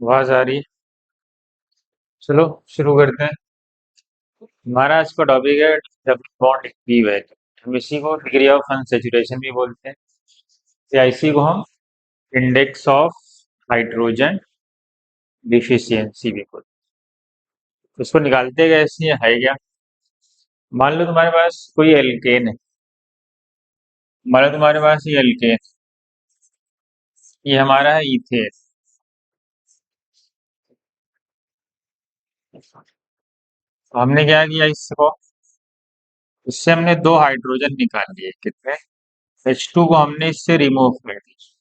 आवाज आ रही है। चलो शुरू करते हैं। हमारा आज का टॉपिक है डबल बॉन्ड इक्विवेलेंट। हम इसी को डिग्री ऑफ अनसैचुरेशन भी बोलते हैं, या इसी को हम इंडेक्स ऑफ हाइड्रोजन डिफिशियंसी भी बोलते हैं। इसको निकालते कैसे है क्या? मान लो तुम्हारे पास कोई एल्केन है। मान लो तुम्हारे पास ये एल्केन, ये हमारा है इथेन। तो हमने क्या किया, इसको इससे हमने दो हाइड्रोजन निकाल लिए। कितने? H2 को हमने इससे रिमूव कर दिया।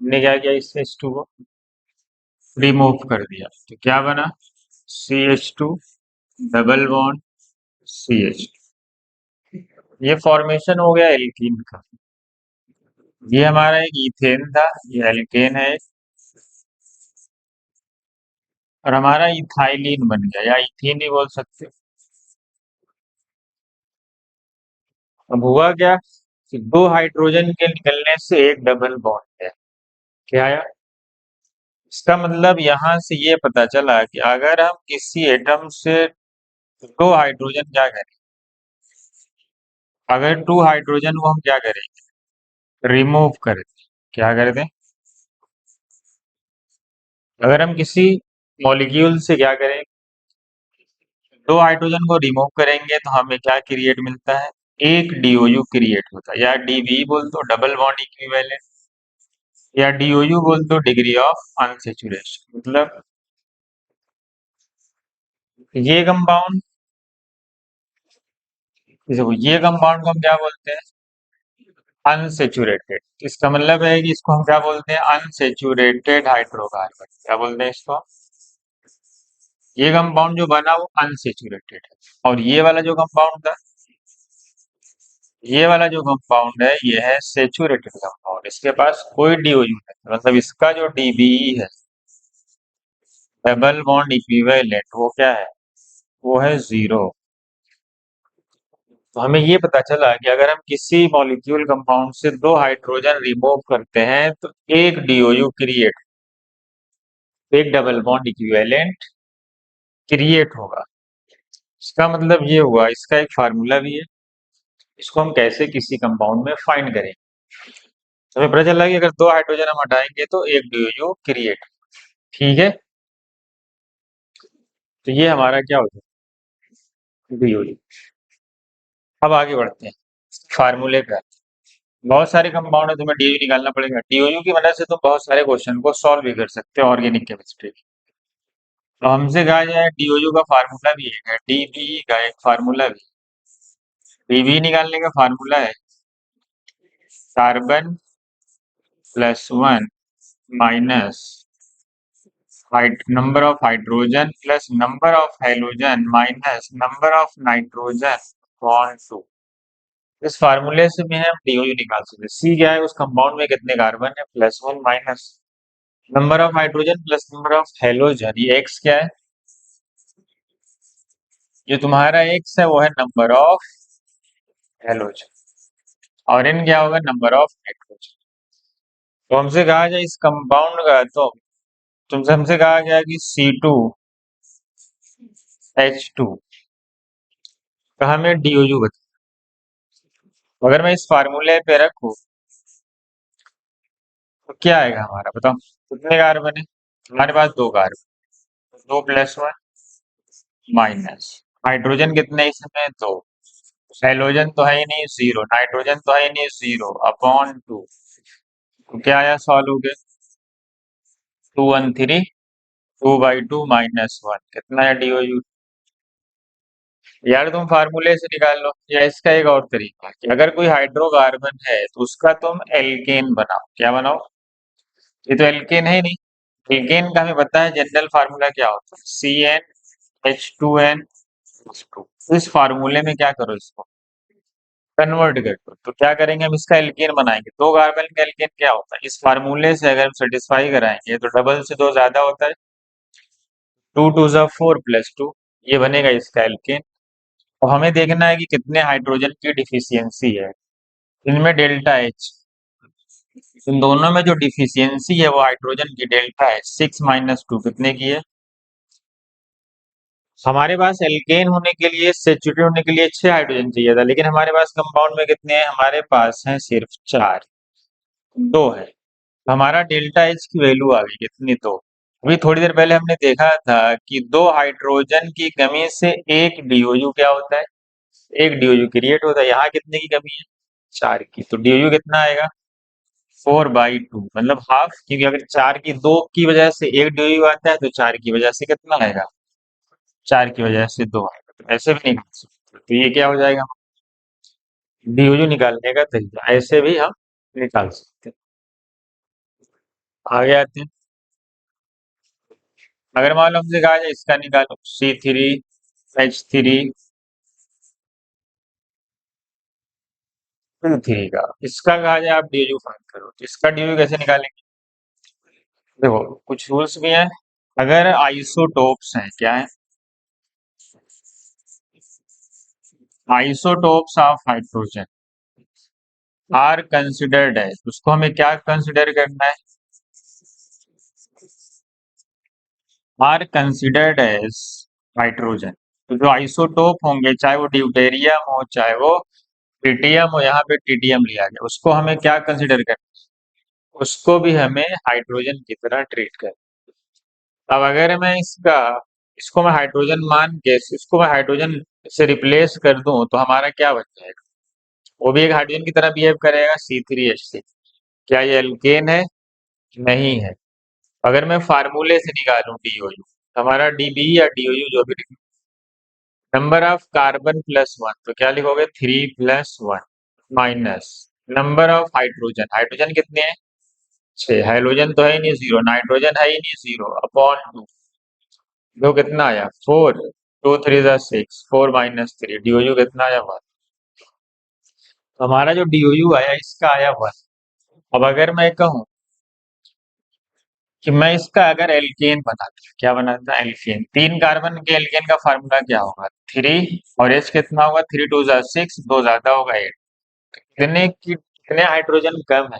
हमने क्या किया, इससे H2 को रिमूव कर दिया तो क्या बना? CH2 double bond CH2। ये फॉर्मेशन हो गया एल्कीन का। ये हमारा एक इथेन था, ये एल्केन है, और हमारा इथाइलिन बन गया, या इथीन ही बोल सकते हो। अब हुआ क्या कि दो हाइड्रोजन के निकलने से एक डबल बॉन्ड है। क्या आया? इसका मतलब यहां से ये पता चला कि अगर हम किसी एटम से दो हाइड्रोजन क्या करें, अगर टू हाइड्रोजन को हम क्या करें, रिमूव कर दें। क्या कर दें? अगर हम किसी मॉलिक्यूल से क्या करें, दो हाइड्रोजन को रिमूव करेंगे तो हमें क्या क्रिएट मिलता है? एक डीओयू क्रिएट होता है, या डीबी बोल दो, डबल बॉन्ड इक्विवेलेंट, या डीओयू बोल दो, डिग्री ऑफ अनसैचुरेशन। मतलब ये कंपाउंड, देखो ये कंपाउंड को हम क्या बोलते हैं? अनसेचुरेटेड। इसका मतलब है कि इसको हम क्या बोलते हैं? Unsaturated hydrocarbon. क्या बोलते हैं इसको? ये कंपाउंड जो बना वो अनसेचुरेटेड है। और ये वाला जो कंपाउंड था, ये वाला जो कंपाउंड है ये है सेचुरेटेड कंपाउंड। इसके पास कोई डीओयू नहीं, मतलब इसका जो डीबीई है, डबल बॉन्ड इक्विवेलेंट, वो क्या है? वो है जीरो। तो हमें ये पता चला कि अगर हम किसी मॉलिक्यूल कंपाउंड से दो हाइड्रोजन रिमूव करते हैं तो एक डीओयू क्रिएट, एक डबल बॉन्ड इक्विवेलेंट क्रिएट होगा। इसका मतलब ये हुआ, इसका एक फार्मूला भी है। इसको हम कैसे किसी कंपाउंड में फाइंड करेंगे? हमें पता चला कि अगर दो हाइड्रोजन हम हटाएंगे तो एक डीओयू क्रिएट। ठीक है, तो ये हमारा क्या हो जाए, डीओयू। अब आगे बढ़ते हैं फार्मूले पे। बहुत सारे कंपाउंड है, तुम्हें डीओयू निकालना पड़ेगा। डीओयू की मदद से तुम बहुत सारे क्वेश्चन को सॉल्व भी कर सकते हो ऑर्गेनिक केमिस्ट्री। तो हमसे कहा जाए डीओयू का फार्मूला भी एक है, डीबी का एक फार्मूला भी। डीबी निकालने का फार्मूला है carbon plus one minus number of hydrogen plus number of halogen minus number of nitrogen upon two. इस फार्मूले से भी हम डीओयू निकाल सकते हैं। सी क्या है, उस कंपाउंड में कितने कार्बन है, plus one, minus number of hydrogen plus number of halogen, ये एक्स क्या है, जो तुम्हारा एक्स है वो है नंबर ऑफ हेलोजन, और इन क्या होगा, नंबर ऑफ नाइट्रोजन। तो हमसे कहा जाए इस कंपाउंड का, तो तुमसे हमसे कहा गया कि C2H2 का हमें डीओयू बता। अगर मैं इस फार्मूले पे रखूं तो क्या आएगा हमारा, बताओ कितने कार्बन है? हमारे पास दो कार्बन, दो प्लस वन माइनस हाइड्रोजन कितने हैं इसमें, दो। हाइड्रोजन तो है ही नहीं, जीरो। नाइट्रोजन तो है ही नहीं, जीरो अपॉन टू। तो क्या आया सॉल्व हो गया, two one three, two by two minus one, कितना है डीओयू। यार तुम फार्मूले से निकाल लो, या इसका एक और तरीका है कि अगर कोई हाइड्रोकार्बन है तो उसका तुम एल्केन बनाओ। क्या बनाओ? ये तो एल्केन है ही नहीं। एल्केन का हमें पता है जनरल फार्मूला क्या होता है, CnH2n+2। इस फार्मूले में क्या करो, इसको कन्वर्ट कर दो। तो क्या करेंगे, हम इसका एल्केन बनाएंगे। दो कार्बन का एल्केन क्या होता है, इस फार्मूले से अगर हम सेटिस्फाई कराएंगे तो डबल से दो ज्यादा होता है, टू टू ज़ा फोर प्लस टू, ये बनेगा इसका एल्केन। और हमें देखना है कि कितने हाइड्रोजन की डिफिशियंसी है, इनमें डेल्टा एच। इन दोनों में जो डिफिशियंसी है वो हाइड्रोजन की डेल्टा है 6 - 2 कितने की है। हमारे पास एल्केन होने के लिए सेचुरेटेड होने के लिए 6 हाइड्रोजन चाहिए था, लेकिन हमारे पास कंपाउंड में कितने हैं, हमारे पास हैं सिर्फ 4, 2 है। हमारा डेल्टा एच की वैल्यू आ गई कितनी, 2। अभी थोड़ी देर पहले हमने देखा था कि 2 हाइड्रोजन की कमी से एक डीओयू क्या होता है, एक डीओयू क्रिएट होता है। यहाँ कितने की कमी है, 4 की, तो डीओयू कितना आएगा 4/2, मतलब हाफ, क्योंकि अगर 4 की 2 की वजह से एक डीओयू आता है तो 4 की वजह से कितना आएगा, 4 की वजह से 2 आएगा। तो ऐसे भी निकाल सकते हो। तो ये क्या हो जाएगा, डीओयू निकालने का तरीका, ऐसे भी हम निकाल सकते हैं। आगे आते हैं। अगर मान लो हमसे कहा जाए इसका निकालो, C3H3 का, इसका कहा जाए आप डीओयू फाइंड करो, तो इसका डीओयू कैसे निकालेंगे। देखो कुछ रूल्स भी हैं। अगर आइसोटोप्स हैं, क्या है, isotopes of hydrogen are considered है, उसको हमें क्या कंसिडर करना है, आर कंसिडर्ड एज हाइड्रोजन। तो जो आइसोटोप होंगे, चाहे वो ड्यूटेरियम हो चाहे वो ट्रिटियम हो, यहाँ पे ट्रिटियम लिया गया, उसको हमें क्या कंसिडर करना है, उसको भी हमें हाइड्रोजन की तरह ट्रीट करना है। अब अगर मैं इसको मैं हाइड्रोजन मान के इसको मैं हाइड्रोजन से रिप्लेस कर दूं तो हमारा क्या बच जाएगा, वो भी एक हाइड्रोजन की तरह बिहेव करेगा, C3H6। क्या ये एल्केन है, नहीं है। अगर मैं फार्मूले से निकालूं डीओयू, हमारा डीबी या डीओयू जो भी, नंबर ऑफ कार्बन प्लस 1, तो क्या लिखोगे 3+1 minus number of hydrogen, hydrogen कितने हैं 6, हाइड्रोजन तो है ही नहीं 0, नाइट्रोजन है ही नहीं 0, अपॉन 2, जो कितना आया 4, 2 3 6, 4 - 3, डीओयू कितना आया 1। तो हमारा जो डीओयू आया इसका आया 1। अब अगर मैं कहूँ कि मैं इसका अगर एल्केन बनाता, क्या बनाता, एल्केन, 3 कार्बन के एल्केन का फार्मूला क्या होगा 3, और एच कितना होगा 3 2 6, 2 ज्यादा होगा 8। कितने हाइड्रोजन कम है,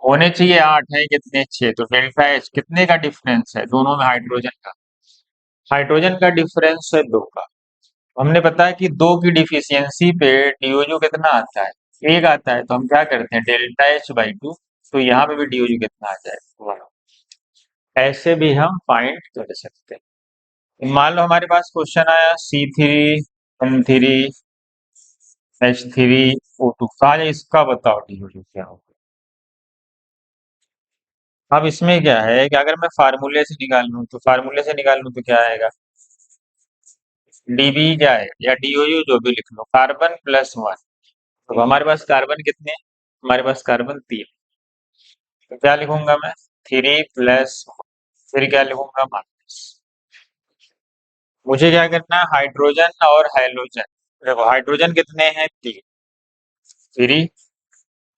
होने चाहिए 8, है कितने 6, तो डेल्टा एच कितने का डिफरेंस है दोनों में, हाइड्रोजन का डिफरेंस है 2 का। हमने पता है कि 2 की डिफिशियंसी पे डीओयू कितना आता है, 1 आता है, तो हम क्या करते हैं डेल्टा H/2, तो यहाँ पे भी डीओयू कितना आ जाएगा 1। ऐसे भी हम फाइंड कर सकते हैं। मान लो हमारे पास क्वेश्चन आया C3N3H3O2, कहा जाए इसका बताओ डीओयू क्या होगा। अब इसमें क्या है कि अगर मैं फार्मूले से निकाल लूं तो क्या आएगा, डीबी क्या है या डीओयू जो भी लिख लो, कार्बन+1। तो हमारे पास कार्बन कितने हैं, हमारे पास कार्बन 3, तो क्या लिखूंगा मैं 3+1, फिर क्या लिखूंगा माइनस, मुझे क्या करना है हाइड्रोजन और हाइड्रोजन, देखो हाइड्रोजन कितने हैं 3, 3,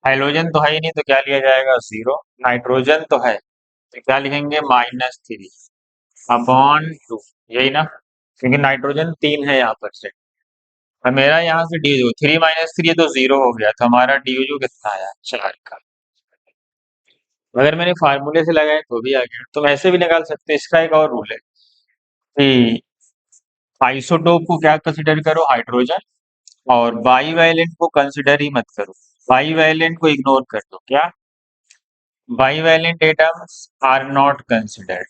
हाइड्रोजन तो है ही नहीं तो क्या लिया जाएगा 0, नाइट्रोजन तो है तो क्या लिखेंगे -3/2, यही ना, क्योंकि नाइट्रोजन 3 है यहाँ पर से। और मेरा यहाँ से डी 3 - 3 तो 0 हो गया, तो हमारा डीयू कितना आया 4 का। अगर मैंने फार्मूले से लगाया तो भी आ गया। तुम ऐसे भी निकाल सकते हो, इसका एक और रूल है कि आइसोटोप को क्या कंसिडर करो, हाइड्रोजन, और बाईवैलेंट को कंसिडर ही मत करो, बाईवैलेंट को इग्नोर कर दो। क्या, bivalent atoms are not considered,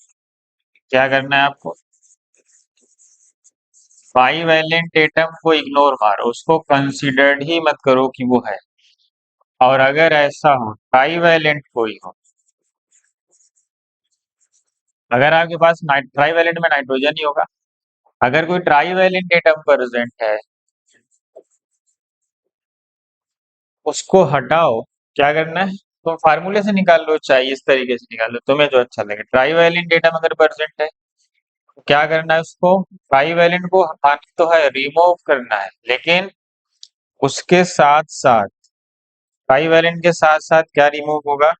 क्या करना है आपको, बाईवैलेंट एटम को इग्नोर मारो, उसको कंसिडर्ड ही मत करो कि वो है। और अगर ऐसा हो ट्राईवैलेंट कोई हो, अगर आपके पास ट्राईवैलेंट में नाइट्रोजन ही होगा, अगर कोई ट्राईवैलेंट एटम प्रेजेंट है उसको हटाओ। क्या करना है, तो फार्मूले से निकाल लो, चाहे इस तरीके से निकाल लो, तुम्हें जो अच्छा लगे। ट्राईवैलेंट एटम अगर प्रेजेंट है तो क्या करना है, उसको ट्राईवैलेंट को हटाना तो है, रिमूव करना है, लेकिन उसके साथ साथ ट्राईवैलेंट के साथ साथ क्या रिमूव होगा,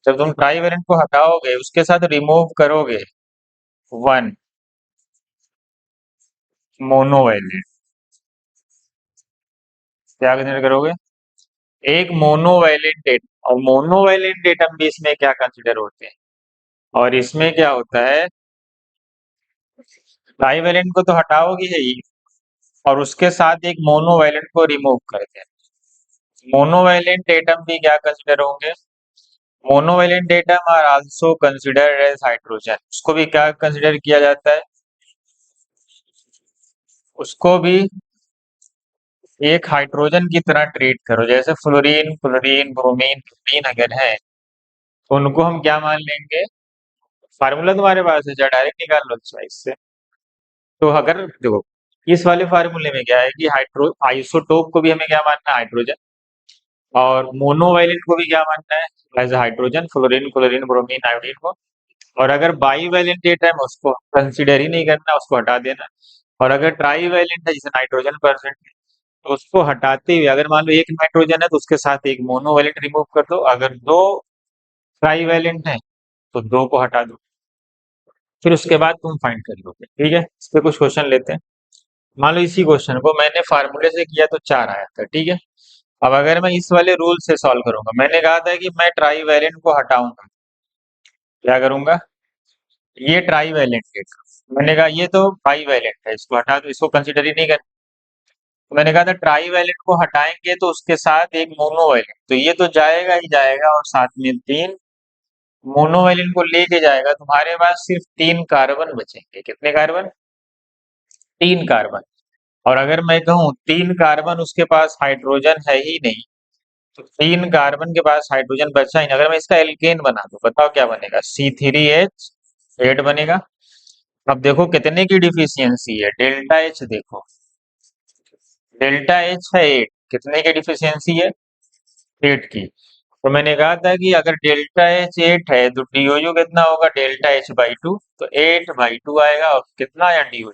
जब तुम ट्राईवैलेंट को हटाओगे उसके साथ रिमूव करोगे 1 मोनोवैलेंट, क्या कंसिडर करोगे एक मोनोवैलेंट एटम, और मोनोवैलेंट एटम भी इसमें क्या कंसिडर होते हैं, और इसमें क्या होता है, ट्राईवैलेंट को तो हटाओगे ही, और उसके साथ एक मोनोवैलेंट को रिमूव करते हैं। मोनोवैलेंट एटम भी क्या कंसिडर होंगे, monovalent atom are also considered as hydrogen, उसको भी क्या कंसिडर किया जाता है, उसको भी एक हाइड्रोजन की तरह ट्रीट करो, जैसे फ्लोरीन, क्लोरीन, ब्रोमीन, ब्रोमीन अगर है तो उनको हम क्या मान लेंगे, फार्मूला तुम्हारे पास है, चाहे डायरेक्ट निकाल लो अच्छा इससे। तो अगर देखो इस वाले फार्मूले में क्या है कि हाइड्रो आइसोटोप को भी हमें क्या मानना है, हाइड्रोजन, और मोनोवैलेंट को भी क्या मानना है as hydrogen, fluorine, chlorine, bromine, iodine को। और अगर बाई वैलेंट एटम है उसको कंसिडर ही नहीं करना, उसको हटा देना। और अगर ट्राई वैलेंट है जैसे नाइट्रोजन परसेंट, तो उसको हटाते हुए अगर मान लो एक नाइट्रोजन है तो उसके साथ एक मोनोवैलेंट रिमूव कर दो, अगर दो ट्राई वैलेंट है तो दो को हटा दो, फिर उसके बाद तुम फाइंड कर लोगे। ठीक है, इस पे कुछ क्वेश्चन लेते हैं। मान लो इसी क्वेश्चन को मैंने फार्मूले से किया तो 4 आया था, ठीक है। अब अगर मैं इस वाले रूल से सॉल्व करूंगा, मैंने कहा था कि मैं ट्राई वैलेंट को हटाऊंगा, क्या करूंगा, ये ट्राई वैलेंट है, मैंने कहा ये तो बाई वैलेंट है, इसको हटा दो, इसको कंसिडर ही नहीं कर। तो मैंने कहा था ट्राई वैलेंट को हटाएंगे तो उसके साथ एक मोनो वैलेंट, तो ये तो जाएगा ही जाएगा, और साथ में 3 मोनो वैलेंट को लेके जाएगा, तुम्हारे पास सिर्फ 3 कार्बन बचेंगे। कितने कार्बन, 3 कार्बन। और अगर मैं कहूँ 3 कार्बन उसके पास हाइड्रोजन है ही नहीं, तो 3 कार्बन के पास हाइड्रोजन बचा ही नहीं, अगर मैं इसका एल्केन बना दूं बताओ क्या बनेगा, C3H8 बनेगा। अब देखो कितने की डिफिशियंसी है, डेल्टा एच देखो, डेल्टा एच है 8, कितने की डिफिशियंसी है, 8 की। तो मैंने कहा था कि अगर डेल्टा एच 8 है तो डीओयू कितना होगा, डेल्टा एच बाई 2, तो 8/2 आएगा। और कितना आया डीओयू,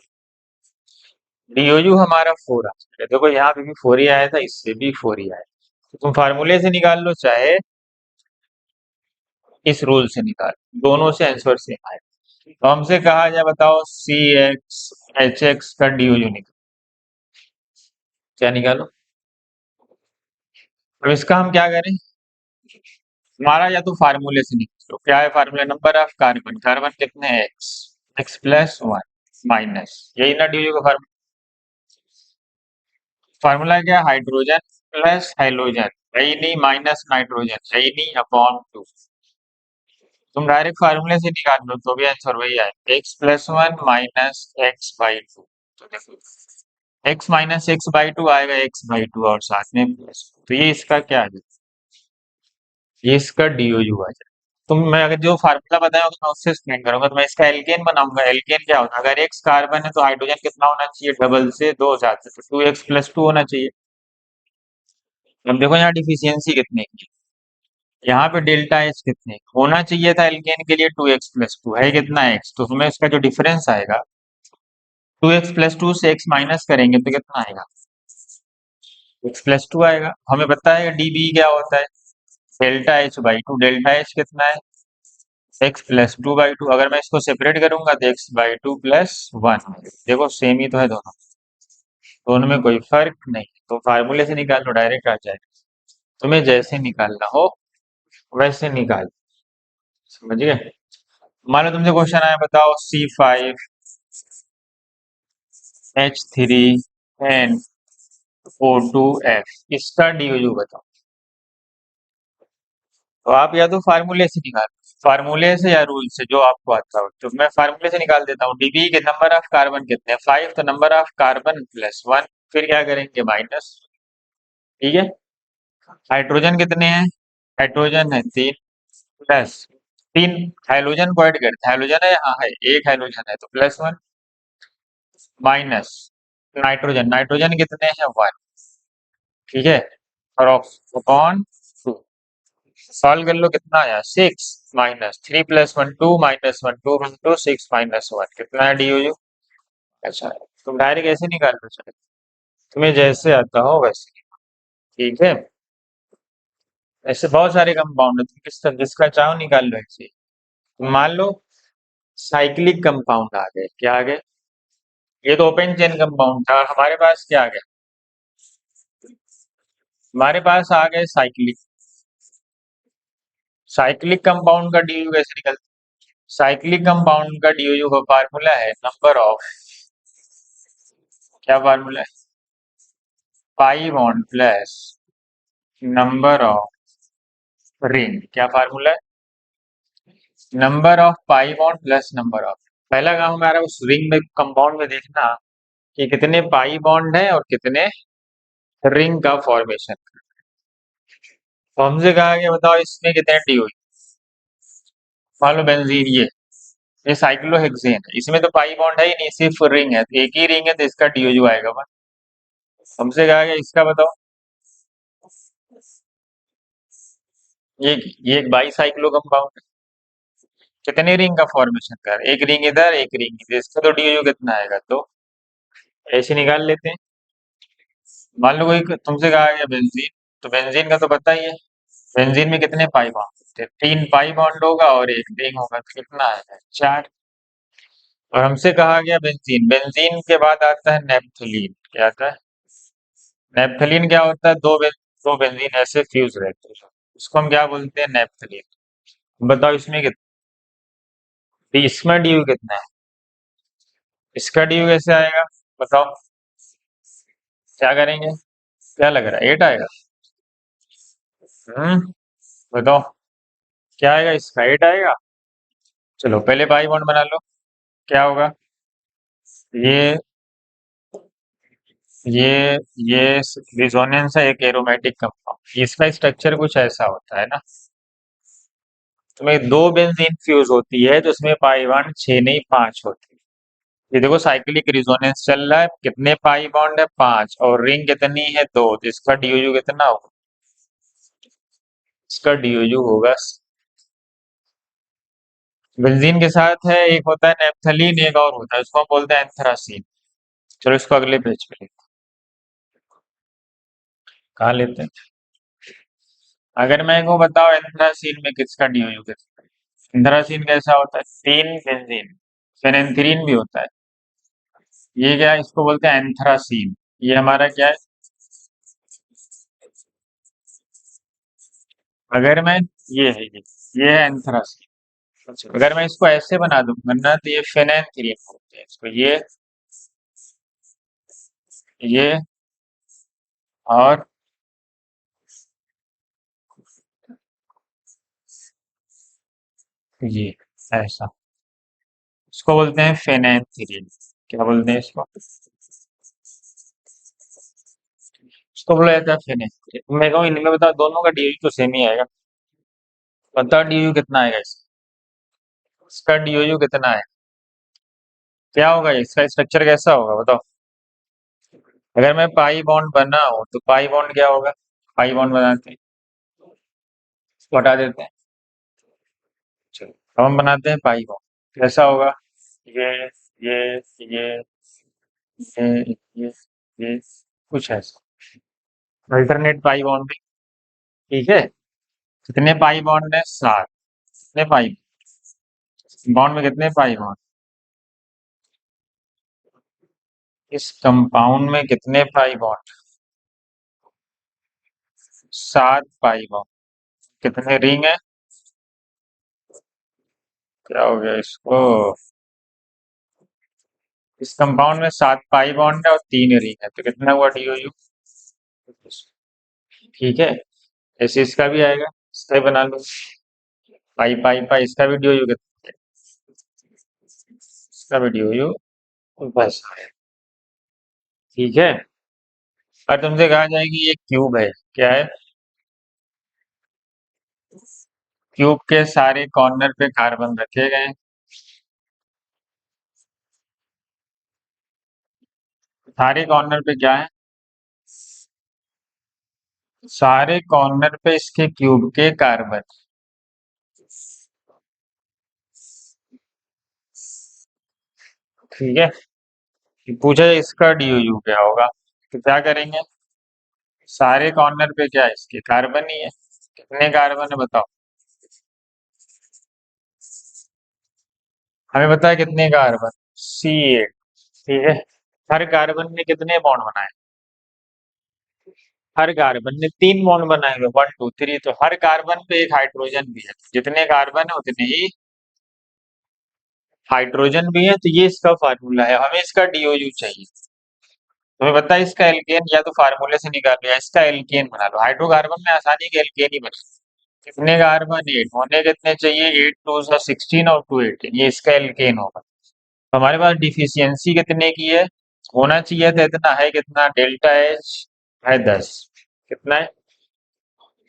डीओयू हमारा 4 आ जाएगा। देखो यहाँ पे भी 4 ही आया था, इससे भी 4 ही आया, तो तुम फार्मूले से निकाल लो चाहे इस रूल से निकाल, दोनों से आंसर सेम आए। तो हमसे कहा जाए बताओ CXHX का डीओयू निकालो, क्या निकालो। तो इसका हम क्या करें, हमारा या तो फार्मूले से निकालो, क्या है formula, number of carbon, carbon कितने हैं, एक्स, X+1 माइनस, यही ना डीओयू का फार्मूला। फार्मूला क्या है, हाइड्रोजन प्लस हेलोजन, यही नहीं, माइनस नाइट्रोजन, यही नहीं, अपॉन 2। तुम डायरेक्ट फार्मूले से निकाल लो तो भी आंसर वही आएगा, X+1 माइनस X/2। तो देखो X-X/2 आएगा, X/2 और साथ में प्लस, तो ये इसका क्या आ जाएगा, ये इसका डीओयू आ जाएगा। तो मैं अगर जो फार्मूला बताया होगा मैं उससे एक्सप्लेन करूंगा, तो मैं इसका एल्केन बनाऊंगा, एल्केन क्या होता है, अगर एक्स कार्बन है तो हाइड्रोजन कितना होना चाहिए, डबल से 2 ज्यादा, तो 2x+2 होना चाहिए। अब देखो यहाँ डिफिशियंसी कितने की, यहाँ पे डेल्टा एच कितने होना चाहिए था, एल्केन के लिए 2x+2 है, कितना एक्स, तो हमें इसका जो डिफरेंस आएगा 2x+2 से x माइनस करेंगे तो कितना आएगा, x+2 आएगा। हमें पता है डीबी क्या होता है, डेल्टा H/2, डेल्टा एच कितना है, X+2/2, अगर मैं इसको सेपरेट करूंगा तो X/2 + 1, देखो सेम ही तो है दोनों, दोनों में कोई फर्क नहीं, तो फार्मूले से निकाल लो डायरेक्ट आ जाएगा। तुम्हें जैसे निकालना हो वैसे निकाल, समझ गए। मान लो तुमसे क्वेश्चन आया, बताओ C5H3NO2F, इसका डीओयू बताओ। तो आप या तो फार्मूले से निकाल, फार्मूले से या रूल से, जो आपको आता हो। तो मैं फार्मूले से निकाल देता हूँ, डीबी के नंबर ऑफ कार्बन कितने हैं, 5, तो नंबर ऑफ कार्बन +1, फिर क्या करेंगे माइनस, ठीक है। हाइड्रोजन कितने हैं, हाइड्रोजन है 3, प्लस 3, हाइड्रोजन को ऐड करते हैं, हाइड्रोजन है, हाँ है, एक हाइड्रोजन है तो +1, माइनस नाइट्रोजन, नाइट्रोजन कितने हैं 1, ठीक है, और अपॉन 2, सॉल्व कर लो कितना आया 6, माइनस 3 + 1 2, -1 2 2 6 -1, कितना है डीओयू। अच्छा, तुम डायरेक्ट ऐसे निकाल लो चाहे, तुम्हें जैसे आता हो वैसे, ठीक है। ऐसे बहुत सारे कंपाउंड है, तुम जिसका चाहो निकाल लो ऐसे। मान लो साइक्लिक कंपाउंड आ गए, क्या आ गए, ये तो ओपन चेन कंपाउंड था, और हमारे पास क्या आ गया, हमारे पास आ गए साइक्लिक। साइक्लिक कंपाउंड का डीयू कैसे निकलता है? साइक्लिक कंपाउंड का डीयू का फार्मूला है नंबर ऑफ, क्या फार्मूला है? Pi bond plus number of ring. क्या फार्मूला है? Number of pi bond plus number of. पहला काम हमारा उस रिंग में कंपाउंड में देखना कि कितने पाई बॉन्ड है और कितने रिंग का फॉर्मेशन। तो हमसे कहा गया बताओ इसमें कितने डी हुई। मान लो बेंजीन, ये साइक्लोहेक्सेन है, इसमें तो पाई बॉन्ड है ही नहीं, सिर्फ रिंग है, तो एक ही रिंग है तो इसका डीओयू आएगा बस। हमसे कहा गया इसका बताओ। ये ये एक बाई साइक्लो कंपाउंड है, कितने रिंग का फॉर्मेशन कर, एक रिंग इधर एक रिंग इधर, इसका तो डीओयू कितना आएगा, तो ऐसे निकाल लेते हैं। मान लो कोई तुमसे कहा गया बेंजीन, तो बेंजीन का तो पता ही है, बेंजीन में कितने पाई बॉन्ड होते हैं? 3 पाई बॉन्ड होगा और एक रिंग होगा, तो कितना आएगा? 4। और हमसे कहा गया बेंजीन, बेंजीन के बाद आता है नेप्थलीन। क्या आता है? नेप्थलीन क्या होता है? दो बेंजीन ऐसे फ्यूज रहते हैं, उसको हम क्या बोलते हैं? नेप्थलीन। बताओ इसमें कितना, इसमें ड्यू कितना है? इसका ड्यू कैसे आएगा बताओ? क्या करेंगे? क्या लग रहा है, 8 आएगा? हम्म, बताओ क्या आएगा, इसका 8 आएगा। चलो पहले पाई बॉन्ड बना लो, क्या होगा? ये ये ये रिजोनेंस है, एक एरोमेटिक कंपाउंड, इसका स्ट्रक्चर कुछ ऐसा होता है ना, उसमें दो बेंजीन फ्यूज होती है तो उसमें पाई बॉन्ड 6 नहीं 5 होती है। ये देखो साइक्लिक रिजोनेंस चल रहा है, कितने पाई बॉन्ड है? 5, और रिंग कितनी है? 2, तो इसका डीओयू कितना होगा? इसका डीओयू होगा, बेंजीन के साथ है एक होता है नेप्थलीन, एक और होता है उसको हम बोलते हैं एंथ्रासीन। चलो इसको अगले पेज पे लेते हैं। कहाँ लेते हैं? अगर मैं को बताओ एंथ्रासीन में किसका डीओयू कितना है? एंथ्रासीन कैसा होता है? 3 बेंजीन, फेनेंथ्रीन भी होता है, ये क्या है? इसको बोलते हैं एंथ्रासीन। ये हमारा क्या है? अगर मैं, ये है ये है एंथ्रासीन। अच्छा, अगर मैं इसको ऐसे बना दूं वरना, तो ये फेनेंथ्रीन होते हैं इसको, ये और ये ऐसा, इसको बोलते हैं फेनेंथ्रीन। क्या बोलते हैं इसको? इसको बोला जाता है फेनेंथ्रीन। मैं कहूँ इनमें बताओ दोनों का डीयू तो सेम ही आएगा, बताओ डीयू कितना आएगा इसका? इसका डीयू कितना है? क्या होगा इसका स्ट्रक्चर कैसा होगा बताओ? अगर मैं पाई बॉन्ड बनाऊं तो पाई बॉन्ड क्या होगा? पाई बॉन्ड बनाते हैं, इसको हटा देते हैं। चलो अब हम बनाते हैं पाई बॉन्ड, कैसा होगा? ये ये ये ये कुछ ऐसा, अल्टरनेट पाई बॉन्ड भी, ठीक है। कितने पाई बॉन्ड है? 7। कितने पाई बॉन्ड में कितने पाई बॉन्ड? इस कंपाउंड में कितने पाई बॉन्ड? 7 pi bond. कितने रिंग है? क्या हो गया इसको? इस कंपाउंड में 7 पाई बॉन्ड है और 3 रिंग है, तो कितना हुआ डीओयू? ठीक है, ऐसे इसका भी आएगा, इसका भी बना लो, पाई पाई पाई, इसका भी डीओयू कितना है? इसका भी डीओयू बस आया, ठीक है। और तुमसे कहा जाएगी ये क्यूब है, क्या है? क्यूब के सारे कॉर्नर पे कार्बन रखे गए हैं, सारे कॉर्नर पे क्या है? सारे कॉर्नर पे इसके क्यूब के कार्बन, ठीक है। पूछा है इसका डीओयू क्या होगा, तो क्या करेंगे? सारे कॉर्नर पे क्या है इसके? कार्बन ही है, कितने कार्बन है बताओ? हमें पता है कितने कार्बन, C8, ठीक है। हर कार्बन ने कितने बॉन्ड बनाए? हर कार्बन ने 3 बॉन्ड बनाए हुए, 1 2 3, तो हर कार्बन पे एक हाइड्रोजन भी है, जितने कार्बन है उतने ही हाइड्रोजन भी है। तो ये इसका फार्मूला है, हमें इसका डीओयू चाहिए। तुम्हें पता है इसका एल्केन या तो फार्मूले से निकाल लो या इसका एल्केन बना लो। हाइड्रोकार्बन में आसानी के एल्केन ही बने। कितने कार्बन, 8 होने कितने चाहिए, 8 2 16 और 2 18, ये इसका एल्केन होगा। तो हमारे पास डिफिशियंसी कितने की है, होना चाहिए था इतना, है कितना, डेल्टा एच है 10, कितना है,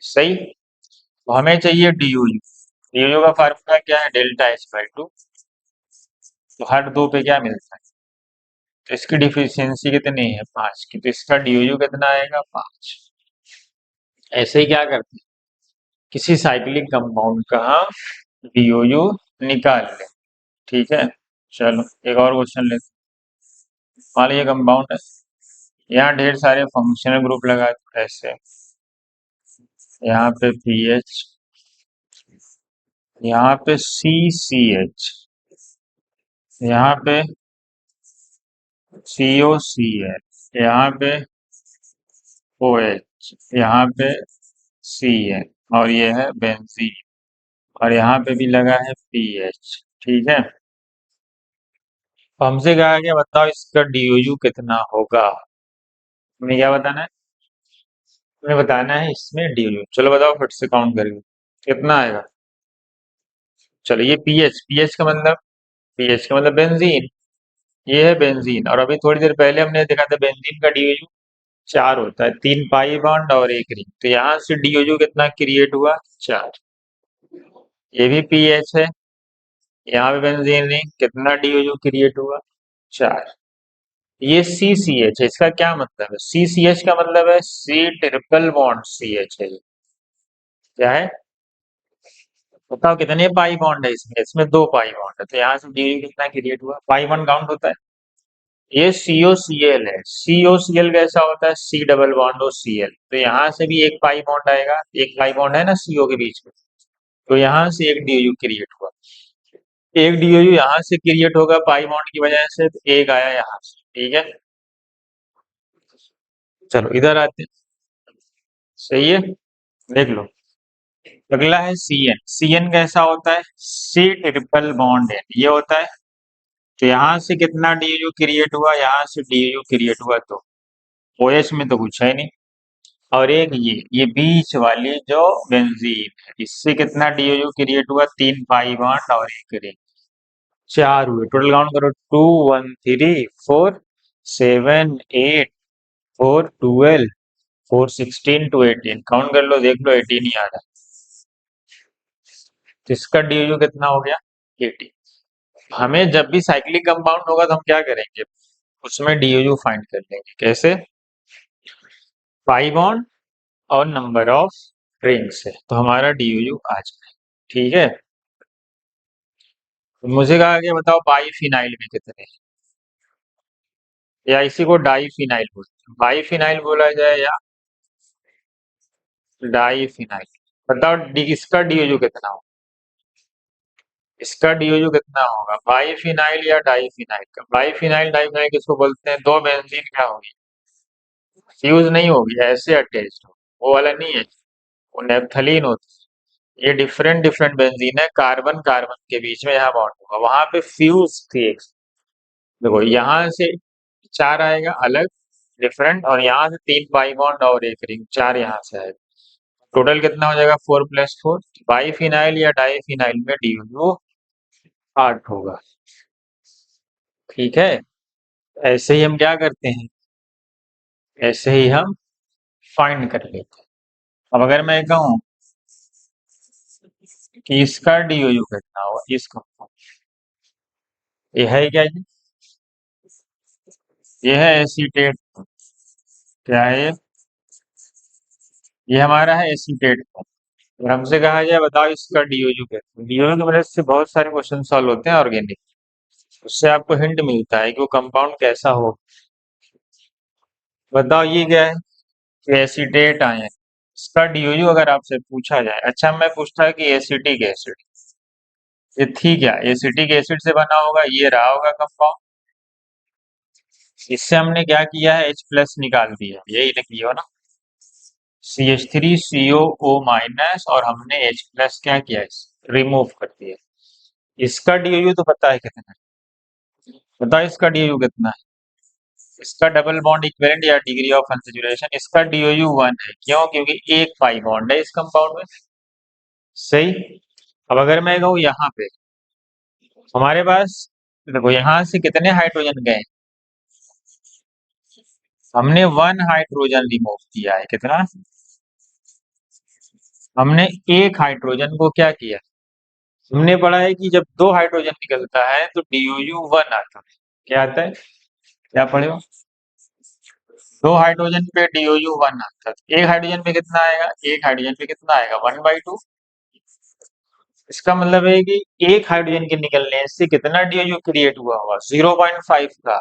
सही। तो हमें चाहिए डीयूयू, डीयूयू का फार्मूला क्या है, डेल्टा एच बाई टू। तो हर दो पे क्या मिलता है, तो इसकी डिफिशियंसी कितनी है, 5 की, तो इसका डीयूयू कितना आएगा, 5। ऐसे ही क्या करते हैं, किसी साइक्लिक कंपाउंड का हम डीओयू निकाल ले, ठीक है। चलो एक और क्वेश्चन लेते हैं। मान लीजिए कंपाउंड है, यहाँ ढेर सारे फंक्शनल ग्रुप लगा दो ऐसे, यहाँ पे पी एच, यहाँ पे सी सी एच, यहाँ पे सी ओ सी है, यहाँ पे ओ एच, यहाँ पे सी है, और ये है बेंजीन, और यहाँ पे भी लगा है पी एच, ठीक है। तो हमसे कहा गया बताओ इसका डीओयू कितना होगा, हमें क्या बताना है, हमें बताना है इसमें डीओयू। चलो बताओ फिर से काउंट करके कितना आएगा। चलो ये पीएच, पीएच का मतलब, पीएच का मतलब बेंजीन, ये है बेंजीन, और अभी थोड़ी देर पहले हमने देखा था बेंजीन का डीओयू 4 होता है, 3 पाई बॉन्ड और एक रिंग, तो यहाँ से डीओयू कितना क्रिएट हुआ, 4। ये भी पीएच है, यहाँ पे बेंजीन रिंग, कितना डीओयू क्रिएट हुआ, 4। ये सी सी एच है, इसका क्या मतलब है, सी सी एच का मतलब है C triple bond C H है, क्या है, बताओ कितने पाई बॉन्ड है इसमें, इसमें 2 पाई बॉन्ड है, तो यहाँ से डी कितना क्रिएट हुआ, पाई बॉन्ड काउंट होता है। ये सीओ सी एल है, सीओ सी एल कैसा होता है, C double bond O C L, तो यहाँ से भी एक पाई बॉन्ड आएगा, एक पाई बॉन्ड है ना सीओ के बीच में, तो यहाँ से एक डीयू क्रिएट हुआ, एक डीयू यहाँ से क्रिएट होगा पाई बॉन्ड की वजह से, तो एक आया यहाँ से, ठीक है। चलो इधर आते हैं, सही है, देख लो। अगला है सी एन, सी एन कैसा होता है, सी ट्रिपल बॉन्ड है, ये होता है। तो यहाँ से कितना डीयू क्रिएट हुआ, यहाँ से डीयू क्रिएट हुआ, तो ओएच में तो कुछ है नहीं। और एक ये बीच वाली जो बेंजीन है, इससे कितना डीयू क्रिएट हुआ, 3 पाई बॉन्ड और एक रिंग, 4 हुए, टोटल काउंट करो, 2 1 3 4 7 8 4 12 4 16 टू 18, काउंट कर लो, देख लो 18 ही आ रहा है, तो इसका डीयू कितना हो गया, 18। हमें जब भी साइक्लिक कंपाउंड होगा तो हम क्या करेंगे, उसमें डीयू फाइंड कर लेंगे, कैसे, पाई बॉन्ड और नंबर ऑफ रिंग्स है, तो हमारा डीयू आ जाए, ठीक है। तो मुझे कहा कि बताओ बाईफिनाइल में कितने हैं? या इसी को डाईफिनाइल बोलते हैं, बाईफिनाइल बोला जाए या डाईफिनाइल, बताओ इसका डीओयू कितना होगा, इसका डीओयू कितना होगा, बाईफिनाइल या डाईफिनाइल का, बाईफिनाइल डाईफिनाइल किसको बोलते हैं, दो बेंजीन क्या होगी, फ्यूज नहीं होगी, ऐसे अटैच्ड हो, वो वाला नहीं है, वो नेप्थलीन होती है। ये डिफरेंट डिफरेंट बेंजीन है, कार्बन कार्बन के बीच में यहाँ बॉन्ड होगा, वहां पे फ्यूज थी एक, देखो यहाँ से 4 आएगा अलग, डिफरेंट, और यहाँ से 3 पाई बॉन्ड और एक रिंग, 4 यहाँ से आएगा, टोटल कितना हो जाएगा, 4 + 4, बाईफिनाइल या डाईफिनाइल में डीओयू 8 होगा, ठीक है। ऐसे ही हम क्या करते हैं, ऐसे ही हम फाइंड कर लेते हैं। अब अगर मैं कहूँ कि इसका डीओयू कितना होगा, इसका, ये है क्या, ये है एसीटेट, क्या है ये हमारा है एसीटेट। और हमसे कहा जाए बताओ इसका डीओयू कितना, डीओयू की मदद से बहुत सारे क्वेश्चन सॉल्व होते हैं ऑर्गेनिक, उससे आपको हिंट मिलता है कि वो कंपाउंड कैसा हो। बताओ ये क्या है, कि एसीटेट आयन, इसका डीओयू अगर आपसे पूछा जाए, अच्छा मैं पूछता है कि एसिटिक एसिड, ये थी क्या, एसिटिक एसिड से बना होगा, ये रहा होगा कंपाउंड, इससे हमने क्या किया है, H+ निकाल दिया, यही लिखिए हो ना, CH3CO माइनस और हमने H प्लस क्या किया है, रिमूव कर दिया। इसका DOU तो पता है कितना है, पता है इसका DOU कितना है? इसका डबल बॉन्ड इक्विवेलेंट या डिग्री ऑफ अनसैचुरेशन, इसका DOU 1 है। क्यों? क्योंकि एक पाई बॉन्ड है इस कंपाउंड में। सही। अब अगर मैं कहूँ यहाँ पे हमारे पास, देखो यहाँ से कितने हाइड्रोजन गए, हमने 1 हाइड्रोजन रिमूव किया है। कितना? हमने एक हाइड्रोजन को क्या किया, हमने पढ़ा है कि जब दो हाइड्रोजन निकलता है तो DOU 1 आता है। क्या आता है? क्या पढ़े हो? दो हाइड्रोजन पे DOU 1 आता है। एक हाइड्रोजन पे कितना आएगा? एक हाइड्रोजन पे कितना आएगा? 1/2। इसका मतलब है कि एक हाइड्रोजन के निकलने से कितना DOU क्रिएट हुआ होगा? 0.5 का।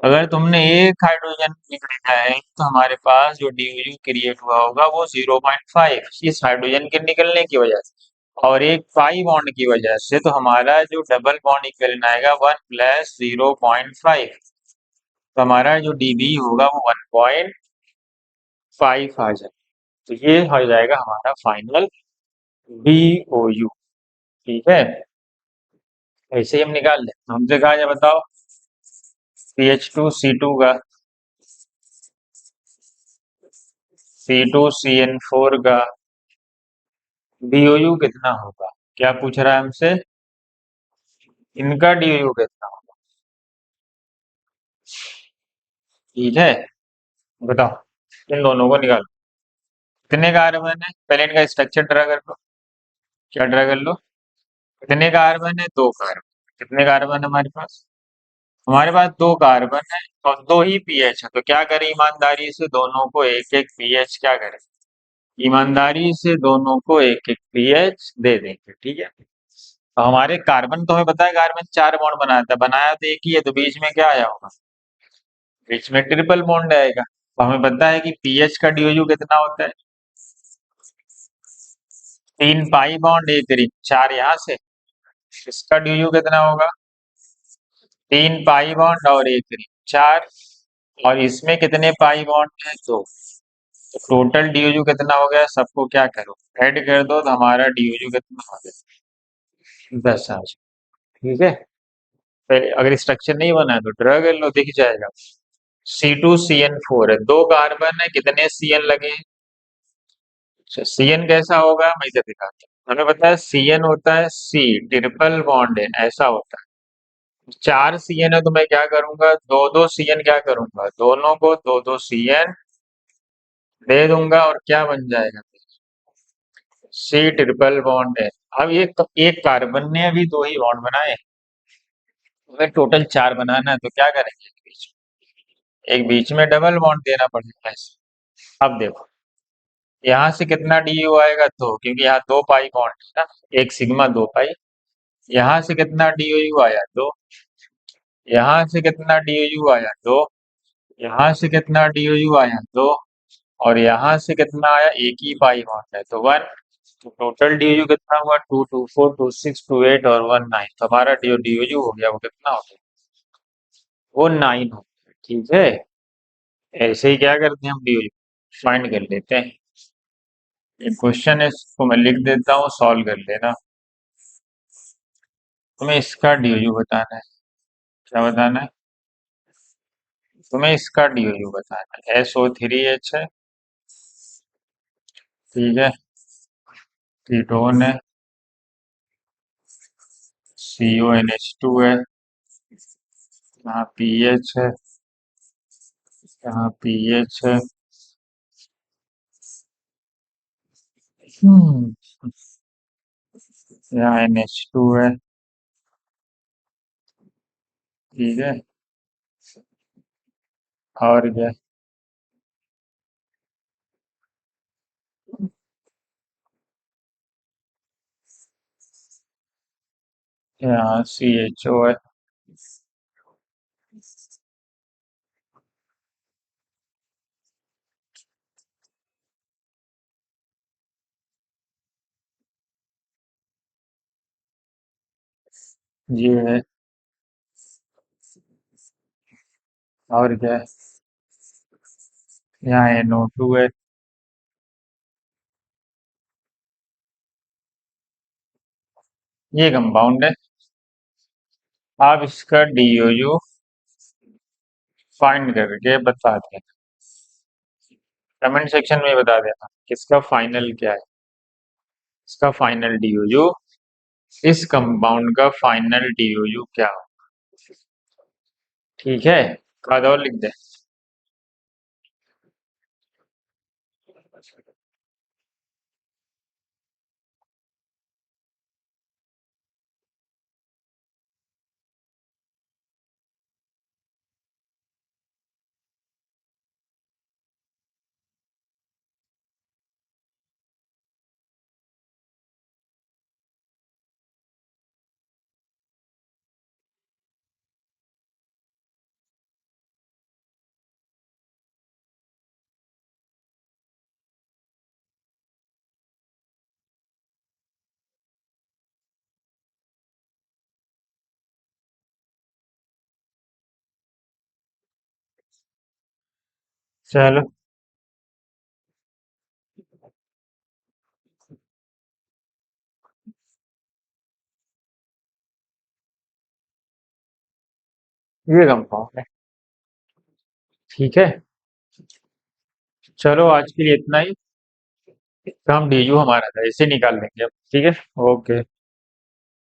अगर तुमने एक हाइड्रोजन निकला है तो हमारे पास जो DOU क्रिएट हुआ होगा वो 0.5 इस हाइड्रोजन के निकलने की वजह से, और एक पाई बॉन्ड की वजह से, तो हमारा जो डबल बॉन्ड इक्विवेलेंट आएगा 1 प्लस 0.5, तो हमारा जो DB होगा वो 1.5 आ जाएगा। तो ये हो जाएगा हमारा फाइनल DOU। ठीक है, ऐसे ही हम निकाल लें। हमसे कहा जाए बताओ CH2C2 का, C2CN4 का DOU कितना होगा? क्या पूछ रहा है हमसे? इनका DOU कितना होगा? ठीक है, बताओ इन दोनों को निकालो। कितने कार्बन है? पहले इनका स्ट्रक्चर ड्रा कर लो। क्या ड्रा कर लो? कितने कार्बन है? दो कार्बन। कितने कार्बन है हमारे पास? हमारे पास दो कार्बन है और दो ही पीएच है, तो क्या करें, ईमानदारी से दोनों को एक एक पीएच क्या करें, ईमानदारी से दोनों को एक एक पीएच दे देंगे। ठीक है, तो हमारे कार्बन तो हमें पता है, कार्बन 4 बॉन्ड बनाता है, बनाया तो एक ही है, तो बीच में क्या आया होगा? बीच में ट्रिपल बॉन्ड आएगा। तो हमें पता है कि पीएच का DOU कितना होता है? 3 पाई बॉन्ड एक रिंग 4 यहाँ से, इसका DOU कितना होगा? 3 पाई बॉन्ड और एक रिंग 4, और इसमें कितने पाई बॉन्ड है? 2। तो टोटल DOU कितना हो गया? सबको क्या करो, ऐड कर दो, तो हमारा DOU कितना हो गया? 10 आ जाए। ठीक है, पहले अगर स्ट्रक्चर नहीं बना है तो ड्रा कर लो, दिख जाएगा। C2CN4 है, दो कार्बन है, कितने CN लगे हैं? CN कैसा होगा मैं इसे दिखाता हूँ। हमें पता है CN होता है C, ट्रिपल बॉन्ड है, ऐसा होता है। 4 CN है तो मैं क्या करूंगा, दो दो CN क्या करूंगा, दोनों को दो दो CN दे दूंगा, और क्या बन जाएगा? C ट्रिपल बॉन्ड है। अब एक कार्बन ने अभी दो ही बॉन्ड बनाए, हमें टोटल 4 बनाना है, तो क्या करेंगे, एक बीच में डबल बॉन्ड देना पड़ेगा ऐसे। अब देखो यहाँ से कितना DU आएगा, दो, क्योंकि यहाँ दो पाई बॉन्ड है ना, एक सिग्मा 2 पाई। यहाँ से कितना DU आया, दो। यहाँ से कितना DU आया, दो। यहाँ से कितना DU आया, दो। और यहाँ से कितना आया, एक ही पाई बॉन्ड है तो 1। तो टोटल DU कितना हुआ, 2 2 4 2 6 2 8 और 1 9। तो हमारा जो DU हो गया वो कितना हो गया, वो 9 हो गया। ठीक है, ऐसे ही क्या करते हैं हम, DU फाइंड कर लेते हैं। एक क्वेश्चन है, इसको मैं लिख देता हूँ, सॉल्व कर लेना। तुम्हें इसका DU बताना है। क्या बताना है? तुम्हें इसका DU बताना है। SO3H है। ठीक है, कीटोन है। CONH2 है। यहाँ पीएच है। यहाँ पीएच है। हम्म, यहाँ NH2 है। ठीक है, और क्या, यहाँ CHO है। ये है, और क्या है, यहाँ NO2 है। ये कंपाउंड है। आप इसका डीओयू फाइंड करके बता दें, कमेंट सेक्शन में बता देना किसका फाइनल क्या है, इसका फाइनल डीओयू, इस कंपाउंड का फाइनल डीओयू क्या हो। ठीक है, खाद और लिख दे। चलो, ये कंपाउंड है। ठीक है, चलो आज के लिए इतना ही। काम डीयू हमारा था, इसे निकाल लेंगे अब। ठीक है, ओके।